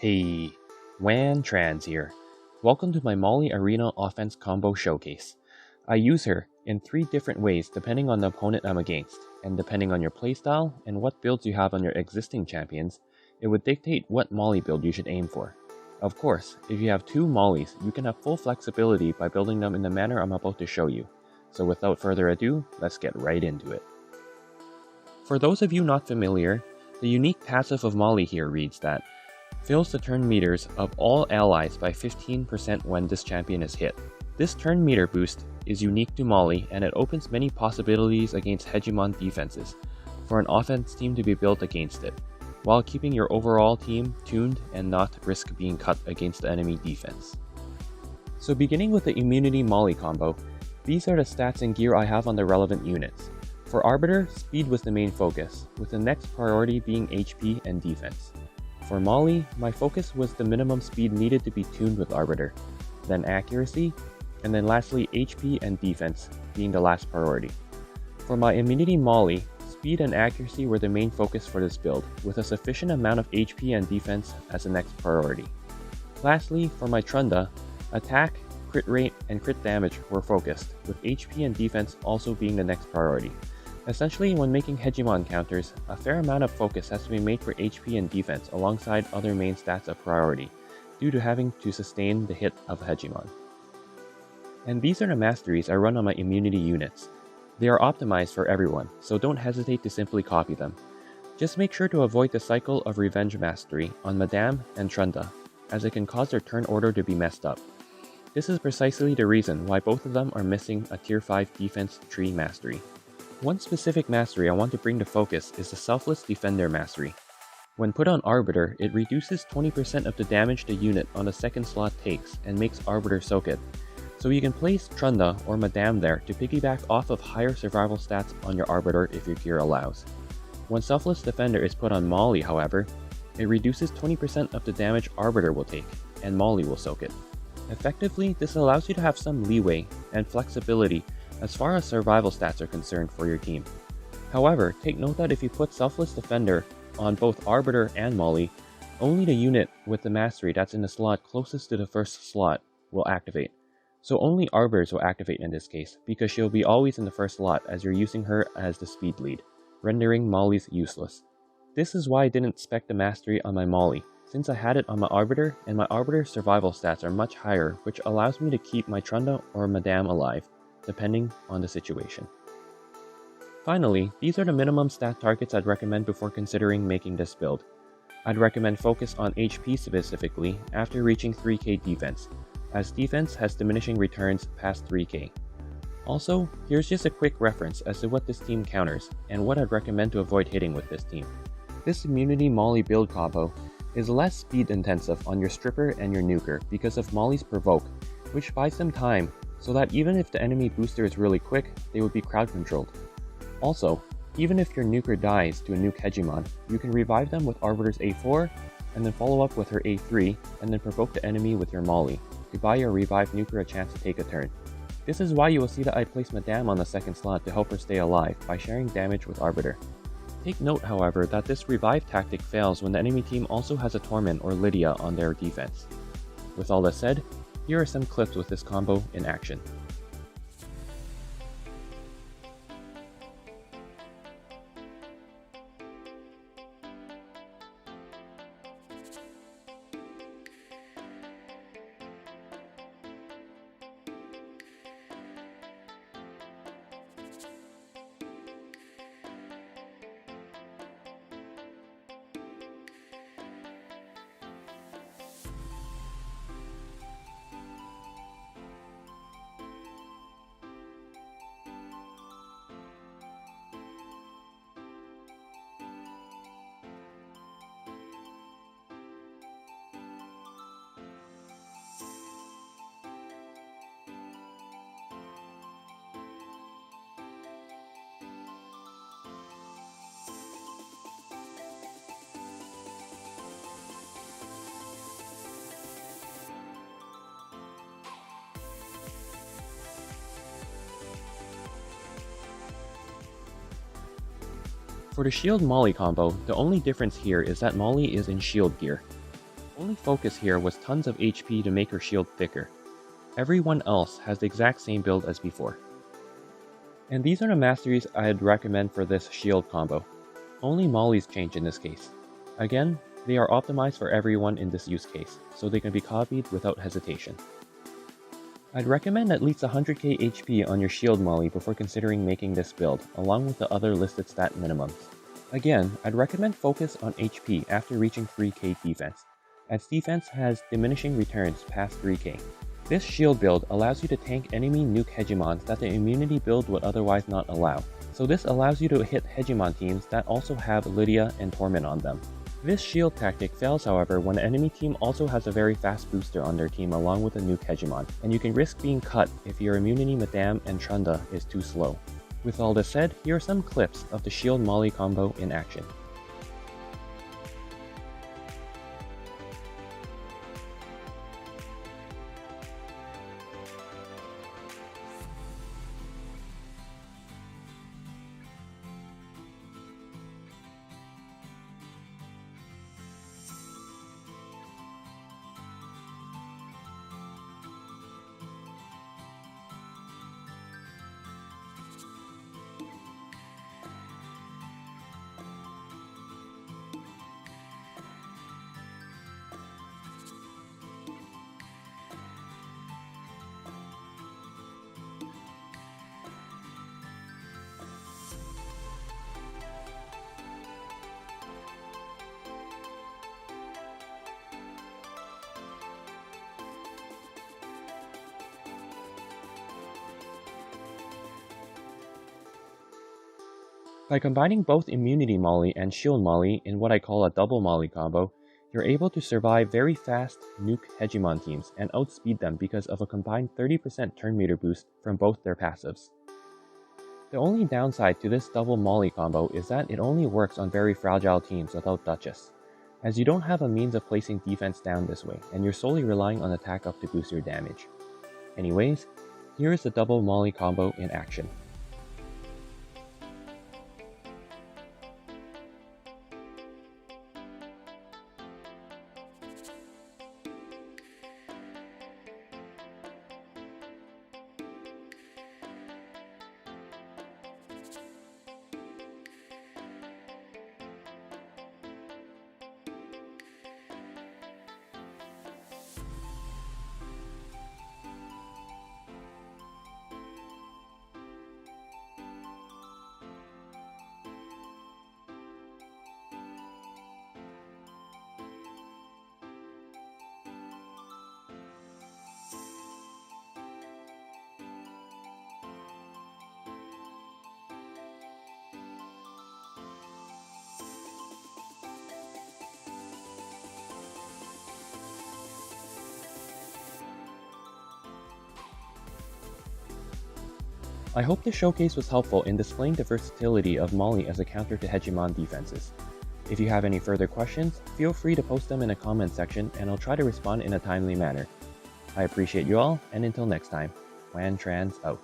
Hey, Wan Trans here. Welcome to my Maulie Arena Offense Combo Showcase. I use her in 3 different ways depending on the opponent I'm against, and depending on your playstyle and what builds you have on your existing champions, it would dictate what Maulie build you should aim for. Of course, if you have 2 Maulies, you can have full flexibility by building them in the manner I'm about to show you. So without further ado, let's get right into it. For those of you not familiar, the unique passive of Maulie here reads that fills the turn meters of all allies by 15% when this champion is hit. This turn meter boost is unique to Maulie, and it opens many possibilities against Hegemon defenses for an offense team to be built against it, while keeping your overall team tuned and not risk being cut against the enemy defense. So beginning with the Immunity Maulie combo, these are the stats and gear I have on the relevant units. For Arbiter, speed was the main focus, with the next priority being HP and defense. For Maulie, my focus was the minimum speed needed to be tuned with Arbiter, then accuracy, and then lastly HP and defense being the last priority. For my Immunity Maulie, speed and accuracy were the main focus for this build, with a sufficient amount of HP and defense as the next priority. Lastly, for my Trunda, attack, crit rate, and crit damage were focused, with HP and defense also being the next priority. Essentially, when making Hegemon counters, a fair amount of focus has to be made for HP and defense alongside other main stats of priority, due to having to sustain the hit of Hegemon. And these are the masteries I run on my immunity units. They are optimized for everyone, so don't hesitate to simply copy them. Just make sure to avoid the cycle of Revenge Mastery on Madame and Trunda, as it can cause their turn order to be messed up. This is precisely the reason why both of them are missing a Tier 5 defense tree mastery. One specific mastery I want to bring to focus is the Selfless Defender mastery. When put on Arbiter, it reduces 20% of the damage the unit on the second slot takes and makes Arbiter soak it. So you can place Trunda or Madame there to piggyback off of higher survival stats on your Arbiter if your gear allows. When Selfless Defender is put on Maulie, however, it reduces 20% of the damage Arbiter will take, and Maulie will soak it. Effectively, this allows you to have some leeway and flexibility as far as survival stats are concerned for your team. However, take note that if you put Selfless Defender on both Arbiter and Maulie, only the unit with the mastery that's in the slot closest to the first slot will activate. So only Arbiters will activate in this case, because she'll be always in the first slot as you're using her as the speed lead, rendering Maulie's useless. This is why I didn't spec the mastery on my Maulie, since I had it on my Arbiter, and my Arbiter's survival stats are much higher, which allows me to keep my Trunda or Madame alive, depending on the situation. Finally, these are the minimum stat targets I'd recommend before considering making this build. I'd recommend focus on HP specifically after reaching 3k defense, as defense has diminishing returns past 3k. Also, here's just a quick reference as to what this team counters, and what I'd recommend to avoid hitting with this team. This Immunity Maulie build combo is less speed intensive on your Stripper and your Nuker because of Maulie's Provoke, which buys them time, so that even if the enemy booster is really quick, they would be crowd controlled. Also, even if your Nuker dies to a nuke Hegemon, you can revive them with Arbiter's A4, and then follow up with her A3, and then provoke the enemy with your Maulie, to buy your revived Nuker a chance to take a turn. This is why you will see that I place Madame on the second slot to help her stay alive by sharing damage with Arbiter. Take note, however, that this revive tactic fails when the enemy team also has a Torment or Lydia on their defense. With all that said, here are some clips with this combo in action. For the Shield Maulie combo, the only difference here is that Maulie is in shield gear. only focus here was tons of HP to make her shield thicker. Everyone else has the exact same build as before. And these are the masteries I'd recommend for this shield combo. Only Maulie's change in this case. Again, they are optimized for everyone in this use case, so they can be copied without hesitation. I'd recommend at least 100k HP on your shield Maulie before considering making this build, along with the other listed stat minimums. Again, I'd recommend focus on HP after reaching 3k defense, as defense has diminishing returns past 3k. This shield build allows you to tank enemy nuke Hegemons that the immunity build would otherwise not allow, so this allows you to hit Hegemon teams that also have Lydia and Torment on them. This shield tactic fails however when the enemy team also has a very fast booster on their team along with a nuke Hegemon, and you can risk being cut if your immunity Madame and Trunda is too slow. With all this said, here are some clips of the shield Maulie combo in action. By combining both Immunity Maulie and Shield Maulie in what I call a double Maulie combo, you're able to survive very fast nuke Hegemon teams and outspeed them because of a combined 30% turn meter boost from both their passives. The only downside to this double Maulie combo is that it only works on very fragile teams without Duchess, as you don't have a means of placing defense down this way and you're solely relying on attack up to boost your damage. Anyways, here is the double Maulie combo in action. I hope this showcase was helpful in displaying the versatility of Maulie as a counter to Hegemon defenses. If you have any further questions, feel free to post them in a comment section and I'll try to respond in a timely manner. I appreciate you all, and until next time, Wan Trans out.